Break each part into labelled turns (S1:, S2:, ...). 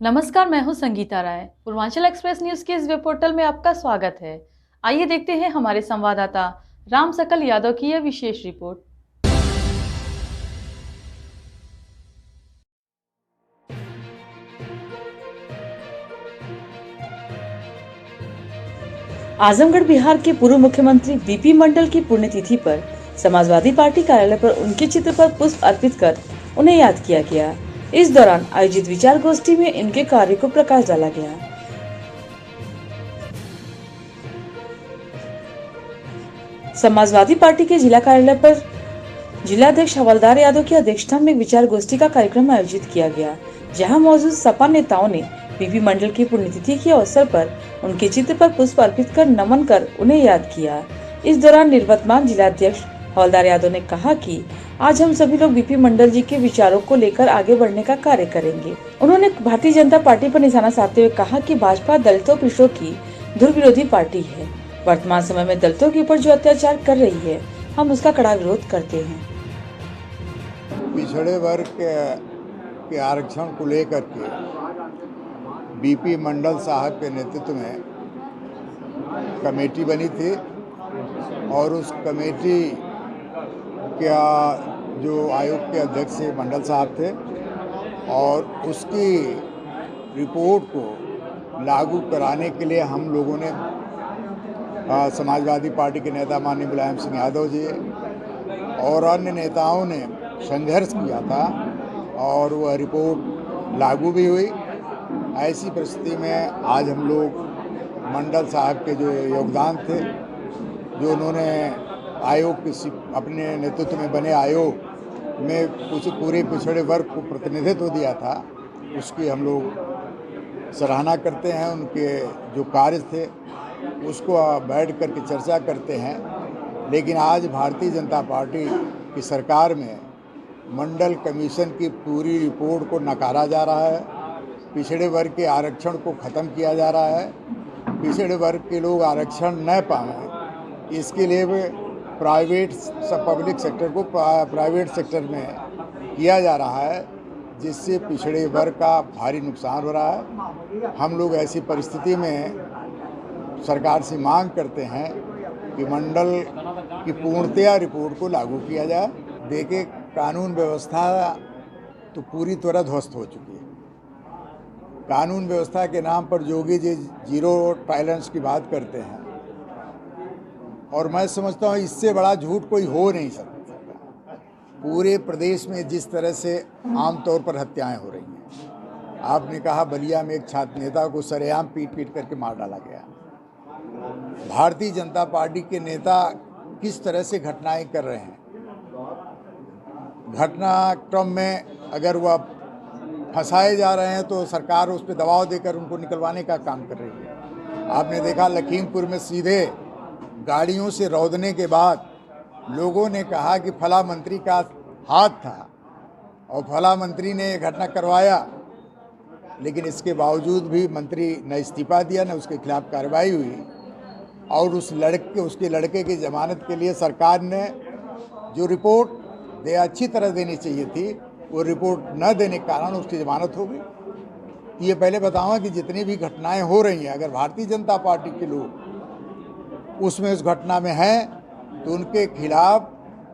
S1: नमस्कार, मैं हूं संगीता राय। पूर्वांचल एक्सप्रेस न्यूज के इस वेब पोर्टल में आपका स्वागत है। आइए देखते हैं हमारे संवाददाता राम सकल यादव की यह विशेष रिपोर्ट।
S2: आजमगढ़ बिहार के पूर्व मुख्यमंत्री बीपी मंडल की पुण्यतिथि पर समाजवादी पार्टी कार्यालय पर उनके चित्र पर पुष्प अर्पित कर उन्हें याद किया गया। इस दौरान आयोजित विचार गोष्ठी में इनके कार्य को प्रकाश डाला गया। समाजवादी पार्टी के जिला कार्यालय पर जिलाध्यक्ष हवलदार यादव की अध्यक्षता में विचार गोष्ठी का कार्यक्रम आयोजित किया गया, जहां मौजूद सपा नेताओं ने बीपी मंडल की पुण्यतिथि के अवसर पर उनके चित्र पर पुष्प अर्पित कर नमन कर उन्हें याद किया। इस दौरान निवर्तमान जिलाध्यक्ष हवलदार यादव ने कहा कि आज हम सभी लोग बीपी मंडल जी के विचारों को लेकर आगे बढ़ने का कार्य करेंगे। उन्होंने भारतीय जनता पार्टी पर निशाना साधते हुए कहा कि भाजपा दलितों पिछड़ों की धुर विरोधी पार्टी है। वर्तमान समय में दलितों के ऊपर जो अत्याचार कर रही है, हम उसका कड़ा विरोध करते हैं।
S3: पिछड़े वर्ग के आरक्षण को लेकर के बीपी मंडल साहब के नेतृत्व में कमेटी बनी थी और उस कमेटी का जो आयोग के अध्यक्ष मंडल साहब थे और उसकी रिपोर्ट को लागू कराने के लिए हम लोगों ने समाजवादी पार्टी के नेता माननीय मुलायम सिंह यादव जी और अन्य नेताओं ने संघर्ष किया था और वह रिपोर्ट लागू भी हुई। ऐसी परिस्थिति में आज हम लोग मंडल साहब के जो योगदान थे, जो उन्होंने आयोग के अपने नेतृत्व में बने आयोग में कुछ पूरे पिछड़े वर्ग को प्रतिनिधित्व दिया था, उसकी हम लोग सराहना करते हैं। उनके जो कार्य थे उसको बैठ कर के चर्चा करते हैं। लेकिन आज भारतीय जनता पार्टी की सरकार में मंडल कमीशन की पूरी रिपोर्ट को नकारा जा रहा है, पिछड़े वर्ग के आरक्षण को ख़त्म किया जा रहा है, पिछड़े वर्ग के लोग आरक्षण न पाएँ इसके लिए प्राइवेट पब्लिक सेक्टर को प्राइवेट सेक्टर में किया जा रहा है, जिससे पिछड़े वर्ग का भारी नुकसान हो रहा है। हम लोग ऐसी परिस्थिति में सरकार से मांग करते हैं कि मंडल की पूर्णतया रिपोर्ट को लागू किया जाए। देखिए, कानून व्यवस्था तो पूरी तरह ध्वस्त हो चुकी है। कानून व्यवस्था के नाम पर जोगी जी जीरो टॉलरेंस की बात करते हैं और मैं समझता हूँ इससे बड़ा झूठ कोई हो नहीं सकता। पूरे प्रदेश में जिस तरह से आमतौर पर हत्याएं हो रही हैं, आपने कहा बलिया में एक छात्र नेता को सरेआम पीट पीट करके मार डाला गया। भारतीय जनता पार्टी के नेता किस तरह से घटनाएं कर रहे हैं, घटनाक्रम में अगर वह फंसाए जा रहे हैं तो सरकार उस पर दबाव देकर उनको निकलवाने का काम कर रही है। आपने देखा लखीमपुर में सीधे गाड़ियों से रौंदने के बाद लोगों ने कहा कि फला मंत्री का हाथ था और फला मंत्री ने घटना करवाया, लेकिन इसके बावजूद भी मंत्री न इस्तीफा दिया न उसके खिलाफ कार्रवाई हुई और उसके लड़के की जमानत के लिए सरकार ने जो रिपोर्ट अच्छी तरह देनी चाहिए थी, वो रिपोर्ट न देने के कारण उसकी जमानत हो गई। ये पहले बताऊंगा कि जितनी भी घटनाएं हो रही हैं, अगर भारतीय जनता पार्टी के लोग उसमें उस घटना में हैं तो उनके खिलाफ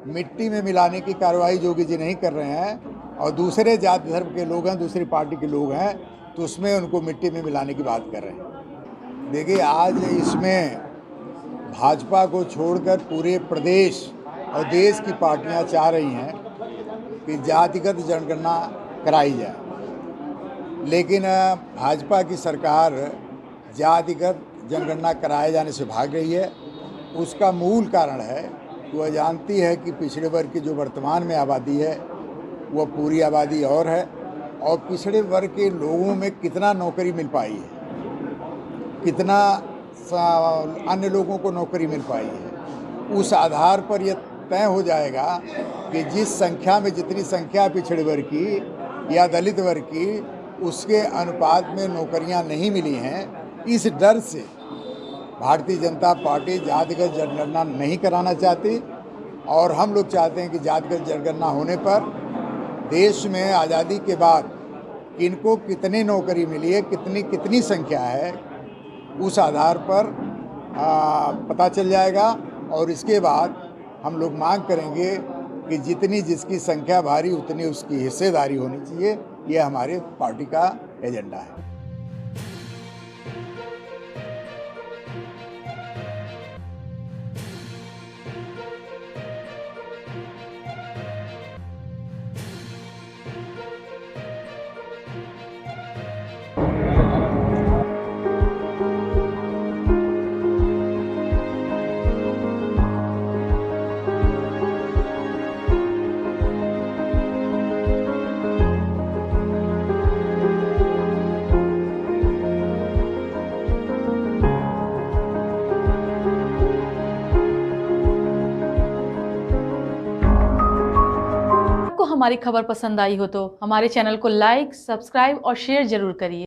S3: मिट्टी में मिलाने की कार्रवाई जोगी जी नहीं कर रहे हैं और दूसरे जाति धर्म के लोग हैं, दूसरी पार्टी के लोग हैं तो उसमें उनको मिट्टी में मिलाने की बात कर रहे हैं। देखिए, आज इसमें भाजपा को छोड़कर पूरे प्रदेश और देश की पार्टियां चाह रही हैं कि जातिगत जनगणना कराई जाए, लेकिन भाजपा की सरकार जातिगत जनगणना कराए जाने से भाग रही है। उसका मूल कारण है कि वह जानती है कि पिछड़े वर्ग की जो वर्तमान में आबादी है वह पूरी आबादी और है, और पिछड़े वर्ग के लोगों में कितना नौकरी मिल पाई है, कितना अन्य लोगों को नौकरी मिल पाई है, उस आधार पर यह तय हो जाएगा कि जिस संख्या में जितनी संख्या पिछड़े वर्ग की या दलित वर्ग की, उसके अनुपात में नौकरियां नहीं मिली हैं। इस डर से भारतीय जनता पार्टी जातिगत जनगणना नहीं कराना चाहती और हम लोग चाहते हैं कि जातिगत जनगणना होने पर देश में आज़ादी के बाद किनको कितनी नौकरी मिली है, कितनी संख्या है, उस आधार पर पता चल जाएगा। और इसके बाद हम लोग मांग करेंगे कि जितनी जिसकी संख्या भारी उतनी उसकी हिस्सेदारी होनी चाहिए। ये हमारे पार्टी का एजेंडा है।
S1: आपको हमारी खबर पसंद आई हो तो हमारे चैनल को लाइक, सब्सक्राइब और शेयर जरूर करिए।